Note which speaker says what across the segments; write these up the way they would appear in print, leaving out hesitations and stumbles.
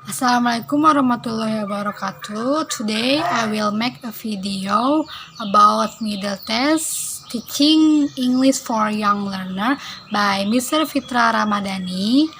Speaker 1: Assalamualaikum warahmatullahi wabarakatuh. Today I will make a video about middle test teaching English for young learner by Mr. Fitra Ramadhani.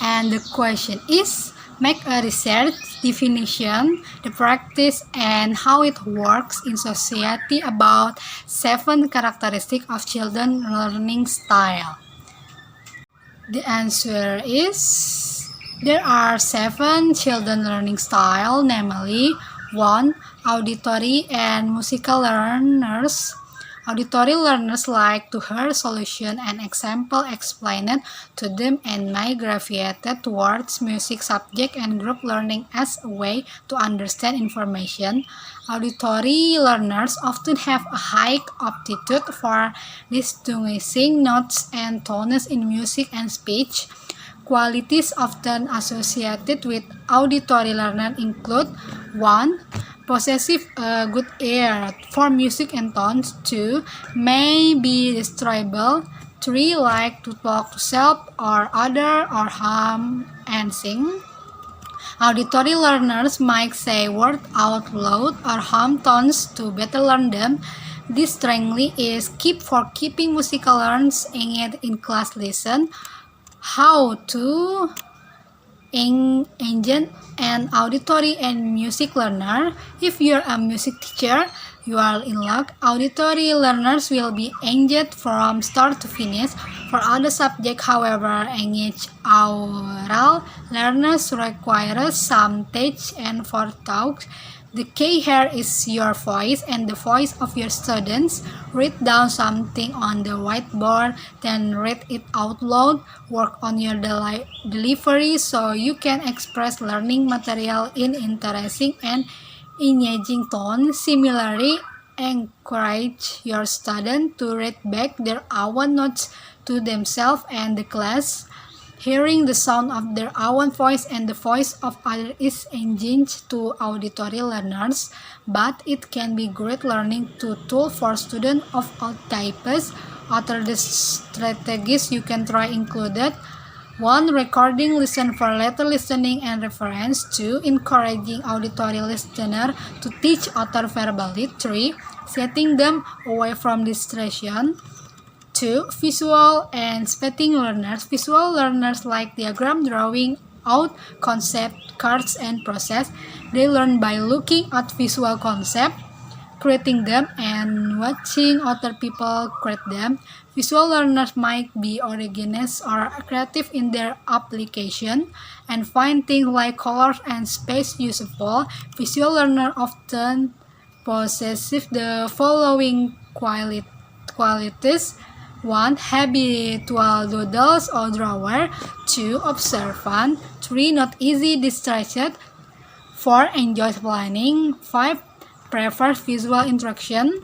Speaker 1: And the question is, make a research definition, the practice and how it works in society about 7 characteristics of children learning style. The answer is there are 7 children learning style, namely 1. Auditory and musical learners. Auditory learners like to hear solution and example explained to them and may gravitate towards music subject and group learning as a way to understand information. Auditory learners often have a high aptitude for distinguishing notes and tones in music and speech. Qualities often associated with auditory learner include 1. Possessive a good ear for music and tones. 2. May be describable. 3. Like to talk to self or other or hum and sing. Auditory learners might say words out loud or hum tones to better learn them. This strengthly is keep for keeping musical learners engaged in class lesson. How to engage an auditory and music learner. If you're a music teacher, you are in luck. Auditory learners will be engaged from start to finish. For other subjects, however, engaged oral learners require some touch and forethought. The key here is your voice and the voice of your students. Read down something on the whiteboard, then read it out loud. Work on your delivery so you can express learning material in interesting and engaging tone. Similarly, encourage your students to read back their own notes to themselves and the class. Hearing the sound of their own voice and the voice of others is engaging to auditory learners, but it can be great learning tool for students of all types. Other strategies you can try included 1. Recording listen for later listening and reference. 2. Encouraging auditory listener to teach other verbally. 3. Setting them away from distraction. 2. Visual and spelling learners. Visual learners like diagram, drawing out concept, cards, and process. They learn by looking at visual concept, creating them, and watching other people create them. Visual learners might be original or creative in their application and find things like colors and space useful. Visual learners often possess the following qualities. 1. Habitual doodles or drawer. 2. Observant. 3. Not easy distracted. 4. Enjoys planning. 5. Prefers visual interaction.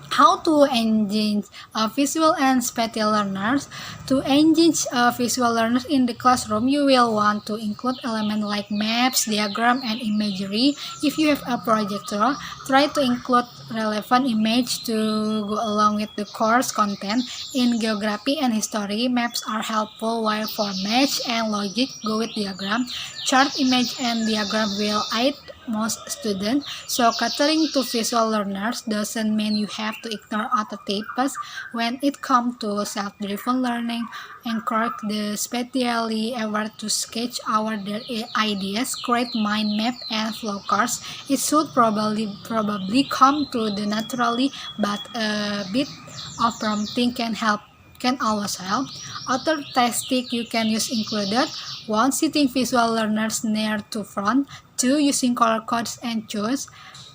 Speaker 1: How to engage visual and spatial learners. To engage visual learners in the classroom, you will want to include elements like maps, diagram, and imagery. If you have a projector, try to include relevant image to go along with the course content. In geography and history, maps are helpful, while for math and logic, go with diagram. Chart, image, and diagram will aid most students, so catering to visual learners doesn't mean you have to ignore other types. When it comes to self-driven learning, encourage the spatially aware to sketch out their ideas, create mind map and flowcards. It should probably come to the naturally, but a bit of prompting can always help. Other tactics you can use included 1. Sitting visual learners near to front. 2. Using color codes and choice.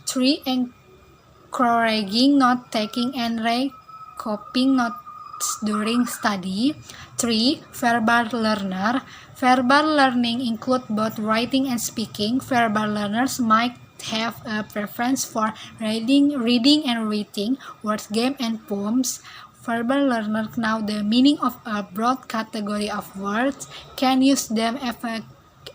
Speaker 1: 3. Encouraging note-taking and recopying notes during study. 3. Verbal learner. Verbal learning includes both writing and speaking. Verbal learners might have a preference for reading and reading, words, game, and poems. Verbal learners know the meaning of a broad category of words, can use them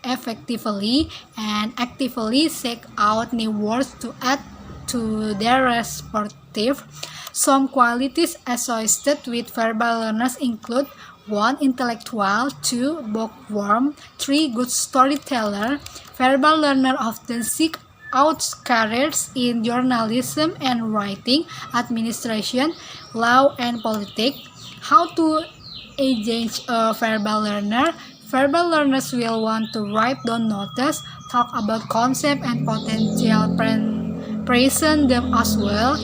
Speaker 1: effectively, and actively seek out new words to add to their repertoire. Some qualities associated with verbal learners include 1. Intellectual. 2. Bookworm. 3. Good storyteller. Verbal learner often seek out careers in journalism and writing, administration, law, and politics. How to engage a verbal learner? Verbal learners will want to write down notes, talk about concepts and potential present them as well.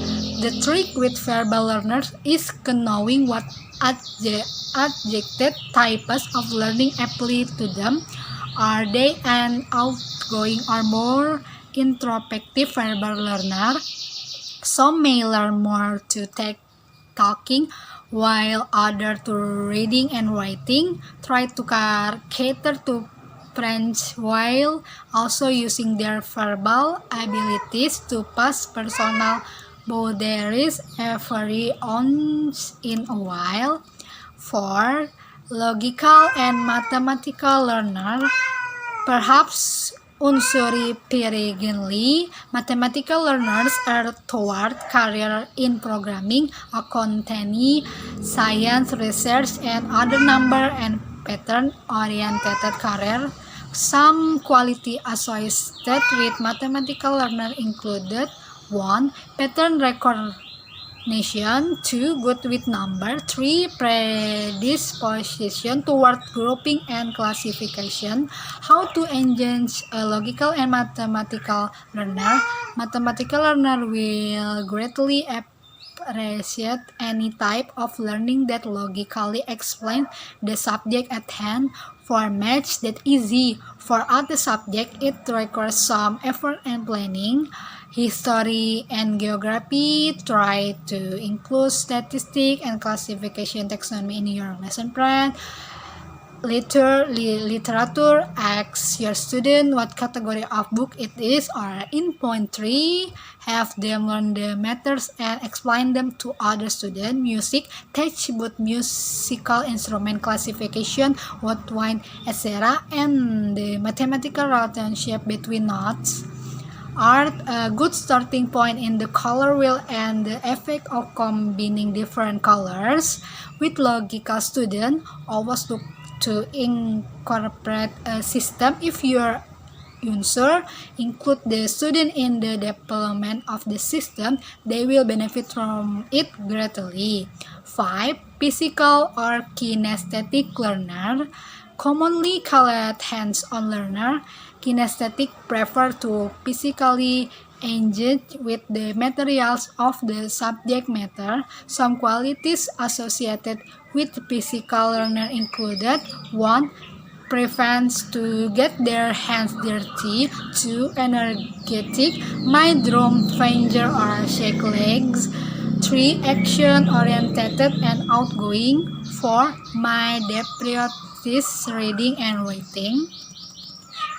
Speaker 1: The trick with verbal learners is knowing what adjective types of learning apply to them. Are they an outgoing or more introspective verbal learner? Some may learn more to talking, while others to reading and writing. Try to cater to French while also using their verbal abilities to pass personal boundaries every once in a while. 4. Logical and mathematical learner. Perhaps unsurprisingly, mathematical learners are toward career in programming, accounting, science, research, and other number and pattern-oriented career. Some quality associated with mathematical learner included 1. Pattern recognition. 2. Good with number. 3. Predisposition toward grouping and classification. How to engage a logical and mathematical learner? Mathematical learner will greatly appreciate any type of learning that logically explains the subject at hand. For maths, that's easy. For other subjects, it requires some effort and planning. History and geography, try to include statistics and classification taxonomy in your lesson plan. Literature, ask your student what category of book it is, or in point 3, have them learn the matters and explain them to other students. Music, teach both musical instrument classification, what wine, etc., and the mathematical relationship between notes. Art, a good starting point in the color wheel and the effect of combining different colors. With logical student, always look to incorporate a system. If you're unsure, include the student in the development of the system. They will benefit from it greatly. 5. Physical or kinesthetic learner. Commonly called hands-on learner, kinesthetic prefer to physically engage with the materials of the subject matter. Some qualities associated with physical learner included 1. Prevents to get their hands dirty. 2. Energetic, might drum finger or shake legs. 3. Action oriented and outgoing. 4. My practice reading and writing.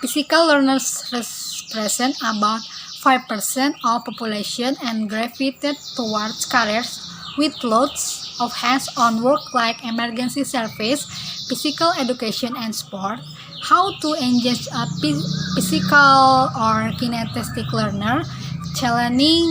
Speaker 1: Physical learners represent about 5% of population and gravitate towards careers with loads of hands-on work like emergency service, physical education, and sport. How to engage a physical or kinesthetic learner? Challenging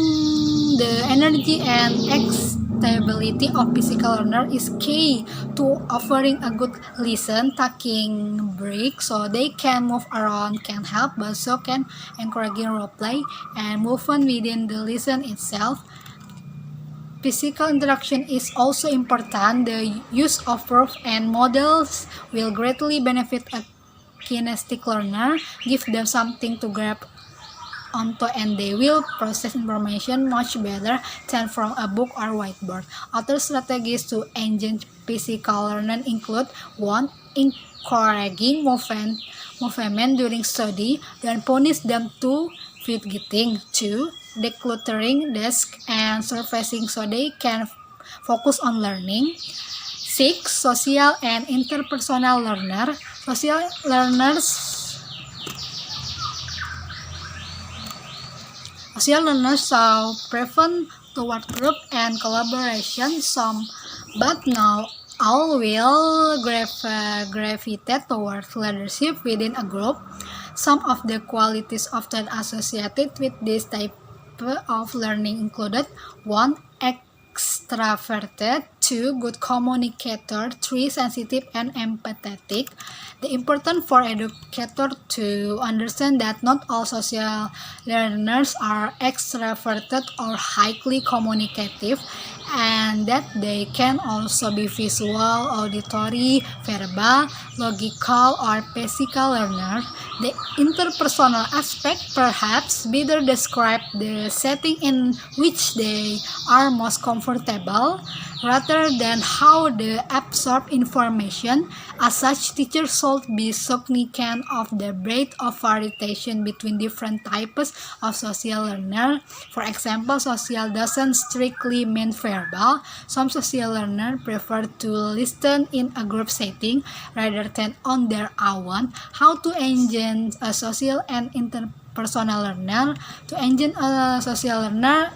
Speaker 1: the energy and stability of physical learner is key to offering a good listen. Taking breaks so they can move around can help, but so can encouraging role play and movement within the lesson itself. Physical interaction is also important. The use of props and models will greatly benefit a kinesthetic learner. Give them something to grab onto and they will process information much better than from a book or whiteboard. Other strategies to engage physical learning include 1. Encouraging movement during study, then punish them to fidgeting. 2. Decluttering desk and surfacing so they can focus on learning. 6. Social and interpersonal learner. Social learners so prefer toward group and collaboration. Some, but not all, will gravitate towards leadership within a group. Some of the qualities often associated with this type of learning included 1. Extraverted. 2. Good communicator. 3. Sensitive and empathetic. The important for educator to understand that not all social learners are extroverted or highly communicative, and that they can also be visual, auditory, verbal, logical, or physical learners. The interpersonal aspect perhaps better describe the setting in which they are most comfortable rather than how they absorb information. As such, teachers should be cognizant of the breadth of variation between different types of social learner. For example, social doesn't strictly mean verbal. Some social learners prefer to listen in a group setting rather than on their own. How to engage a social and interpersonal learner? To engage a social learner,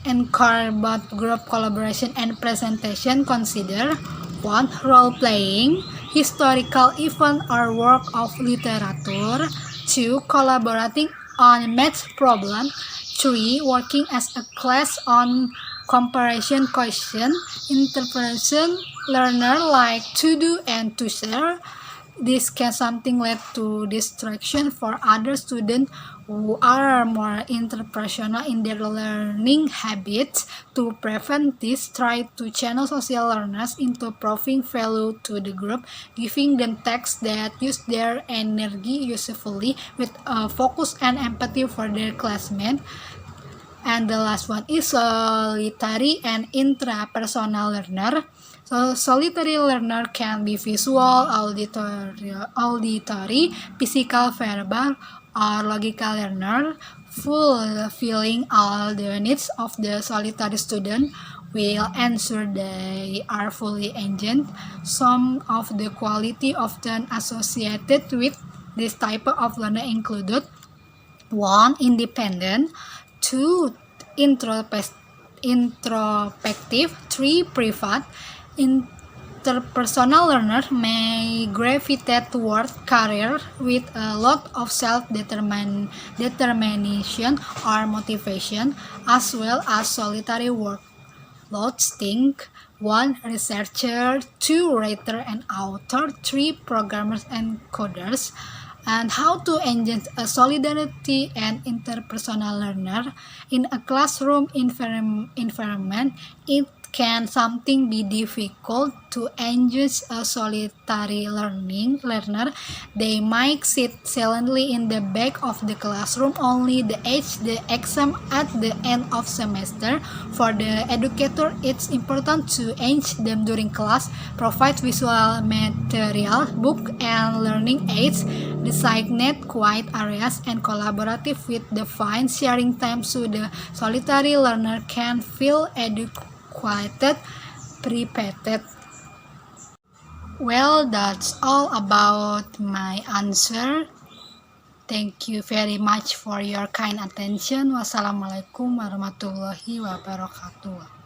Speaker 1: encourage both group collaboration and presentation. Consider 1. Role-playing, historical event or work of literature. 2. Collaborating on math problem. 3. Working as a class on comparison question. Interpretation learner like to do and to share. This can something lead to distraction for other students who are more interpersonal in their learning habits. To prevent this, try to channel social learners into proving value to the group, giving them tasks that use their energy usefully with focus and empathy for their classmates. And the last one is solitary and intrapersonal learner. So solitary learner can be visual, auditory, physical, verbal, or logical learner. Fulfilling all the needs of the solitary student will ensure they are fully engaged. Some of the quality often associated with this type of learner included 1. Independent. 2. Introspective. 3. Private. Interpersonal learners may gravitate toward career with a lot of self-determination or motivation, as well as solitary workloads. Think 1. Researcher. 2. Writer and author. 3. Programmers and coders. And how to engage a solidarity and interpersonal learner in a classroom environment. It can something be difficult to engage a solitary learner. They might sit silently in the back of the classroom, only the exam at the end of semester. For the educator, it's important to engage them during class, provide visual material, book and learning aids, designate quiet areas, and collaborative with the fine sharing time so the solitary learner can feel educated, prepared. Well, that's all about my answer. Thank you very much for your kind attention. Wassalamualaikum warahmatullahi wabarakatuh.